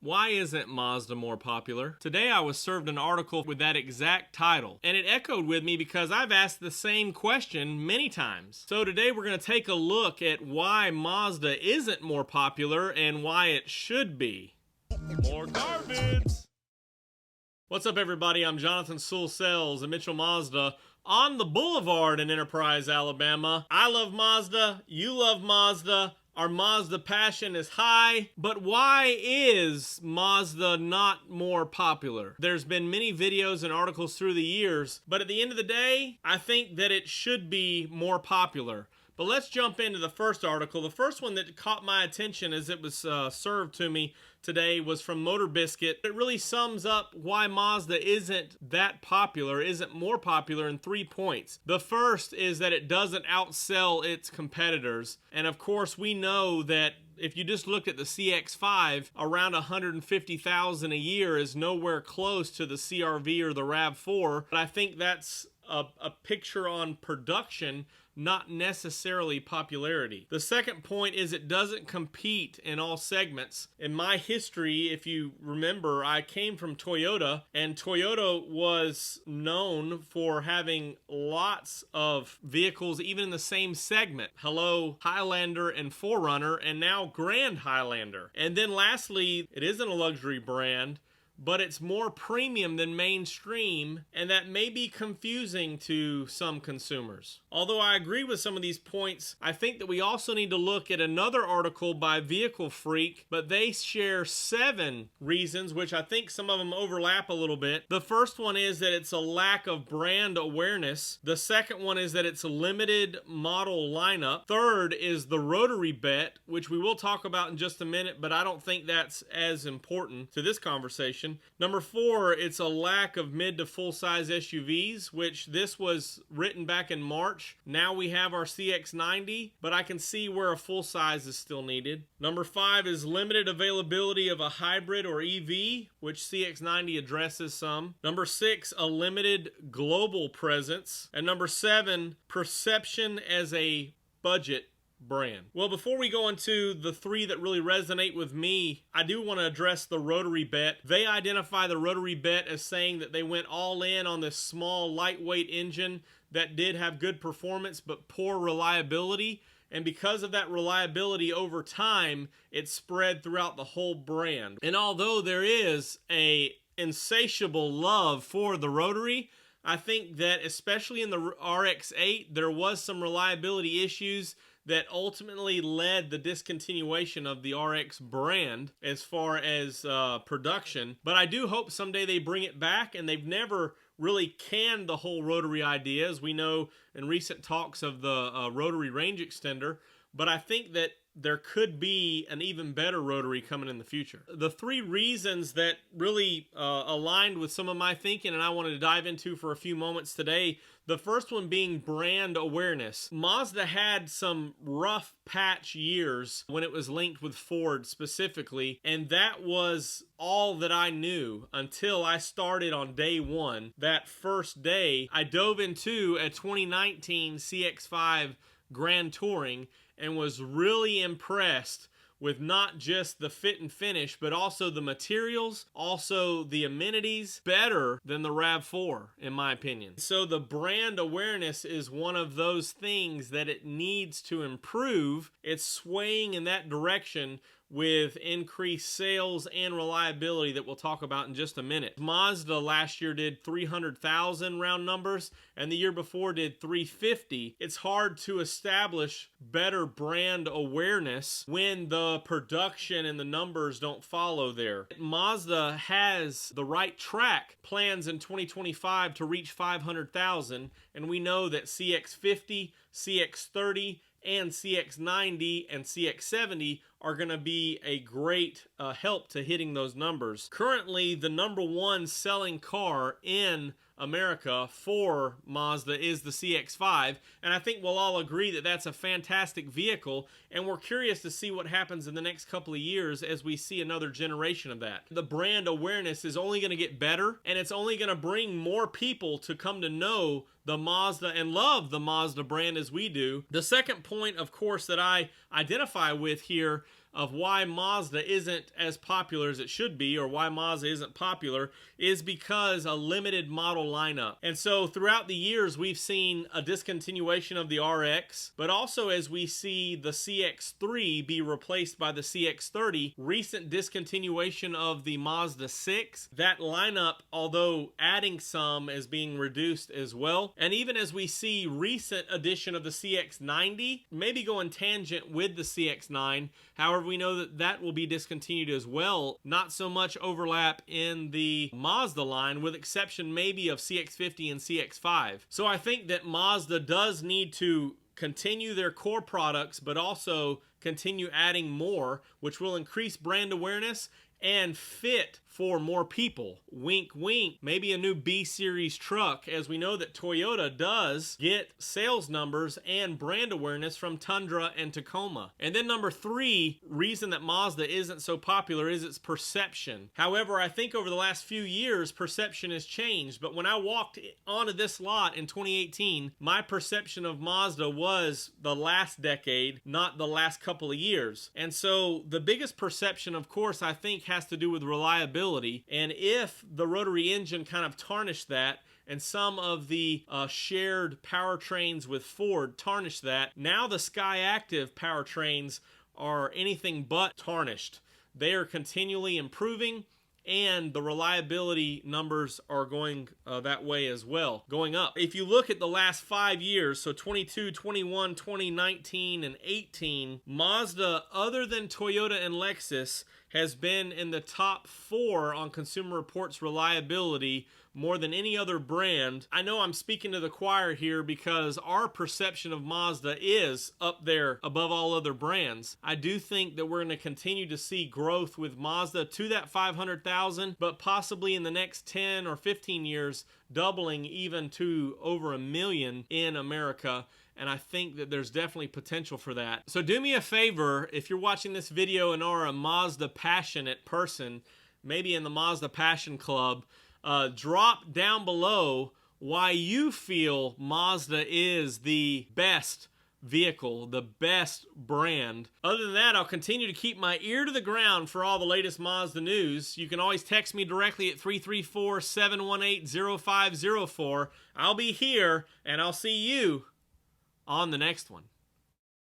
Why isn't Mazda more popular? Today I was served an article with that exact title, and it echoed with me because I've asked the same question many times. So today we're going to take a look at why Mazda isn't more popular and why it should be. More garbage! What's up everybody, I'm Jonathan Sewell Sells at Mitchell Mazda on the Boulevard in Enterprise, Alabama. I love Mazda, you love Mazda. Our Mazda passion is high, but why is Mazda not more popular? There's been many videos and articles through the years, but at the end of the day, I think that it should be more popular. But let's jump into the first article. The first one that caught my attention as it was served to me today was from MotorBiscuit. It really sums up why Mazda isn't that popular, isn't more popular in 3 points. The first is that it doesn't outsell its competitors. And of course, we know that if you just look at the CX-5, around 150,000 a year is nowhere close to the CR-V or the RAV4. But I think that's a picture on production, not necessarily popularity. The second point is it doesn't compete in all segments. In my history, if you remember, I came from Toyota, and Toyota was known for having lots of vehicles even in the same segment. Hello, Highlander and 4Runner, and now Grand Highlander. And then lastly, it isn't a luxury brand, but it's more premium than mainstream, and that may be confusing to some consumers. Although I agree with some of these points, I think that we also need to look at another article by Vehicle Freak, but they share 7 reasons, which I think some of them overlap a little bit. The first one is that it's a lack of brand awareness. The second one is that it's a limited model lineup. Third is the rotary bet, which we will talk about in just a minute, but I don't think that's as important to this conversation. Number 4, it's a lack of mid to full-size SUVs, which this was written back in March. Now we have our CX-90, but I can see where a full-size is still needed. Number 5 is limited availability of a hybrid or EV, which CX-90 addresses some. Number 6, a limited global presence. And number 7, perception as a budget brand. Well, before we go into the 3 that really resonate with me, I do want to address the rotary bet. They identify the rotary bet as saying that they went all in on this small, lightweight engine that did have good performance but poor reliability. And because of that reliability over time, it spread throughout the whole brand. And although there is a insatiable love for the rotary, I think that especially in the RX-8, there was some reliability issues that ultimately led the discontinuation of the RX brand as far as production. But I do hope someday they bring it back, and they've never really canned the whole rotary idea, as we know in recent talks of the rotary range extender. But I think that there could be an even better rotary coming in the future. The 3 reasons that really aligned with some of my thinking and I wanted to dive into for a few moments today, the first one being brand awareness. Mazda had some rough patch years when it was linked with Ford specifically, and that was all that I knew until I started on day 1. That first day, I dove into a 2019 CX-5 Grand Touring and was really impressed with not just the fit and finish, but also the materials, also the amenities, better than the RAV4, in my opinion. So the brand awareness is one of those things that it needs to improve. It's swaying in that direction with increased sales and reliability that we'll talk about in just a minute. Mazda last year did 300,000 round numbers, and the year before did 350. It's hard to establish better brand awareness when the production and the numbers don't follow there. Mazda has the right track plans in 2025 to reach 500,000, and we know that CX-50, CX-30, and CX-90 and CX-70 are going to be a great help to hitting those numbers. Currently, the number 1 selling car in America for Mazda is the CX-5, and I think we'll all agree that that's a fantastic vehicle, and we're curious to see what happens in the next couple of years as we see another generation of that. The brand awareness is only going to get better, and it's only going to bring more people to come to know the Mazda and love the Mazda brand as we do. The second point, of course, that I identify with here of why Mazda isn't as popular as it should be, or why Mazda isn't popular, is because a limited model lineup. And so throughout the years, we've seen a discontinuation of the RX, but also as we see the CX-3 be replaced by the CX-30, recent discontinuation of the Mazda 6, that lineup, although adding some, is being reduced as well. And even as we see recent addition of the CX-90, maybe going tangent with the CX-9, however, we know that that will be discontinued as well. Not so much overlap in the Mazda line, with exception maybe of CX-50 and CX-5. So I think that Mazda does need to continue their core products, but also continue adding more, which will increase brand awareness and fit for more people. Wink, wink. Maybe a new B-Series truck, as we know that Toyota does get sales numbers and brand awareness from Tundra and Tacoma. And then number 3, reason that Mazda isn't so popular is its perception. However, I think over the last few years, perception has changed. But when I walked onto this lot in 2018, my perception of Mazda was the last decade, not the last couple of years. And so the biggest perception, of course, I think has to do with reliability. And if the rotary engine kind of tarnished that, and some of the shared powertrains with Ford tarnished that, now the Skyactiv powertrains are anything but tarnished. They are continually improving, and the reliability numbers are going that way as well, going up. If you look at the last 5 years, so 22, 21, 2019, and 18, Mazda, other than Toyota and Lexus, has been in the top 4 on Consumer Reports reliability more than any other brand. I know I'm speaking to the choir here because our perception of Mazda is up there above all other brands. I do think that we're going to continue to see growth with Mazda to that 500,000, but possibly in the next 10 or 15 years, doubling even to over 1 million in America. And I think that there's definitely potential for that. So do me a favor, if you're watching this video and are a Mazda passionate person, maybe in the Mazda Passion Club, drop down below why you feel Mazda is the best vehicle, the best brand. Other than that, I'll continue to keep my ear to the ground for all the latest Mazda news. You can always text me directly at 334-718-0504. I'll be here, and I'll see you on the next one.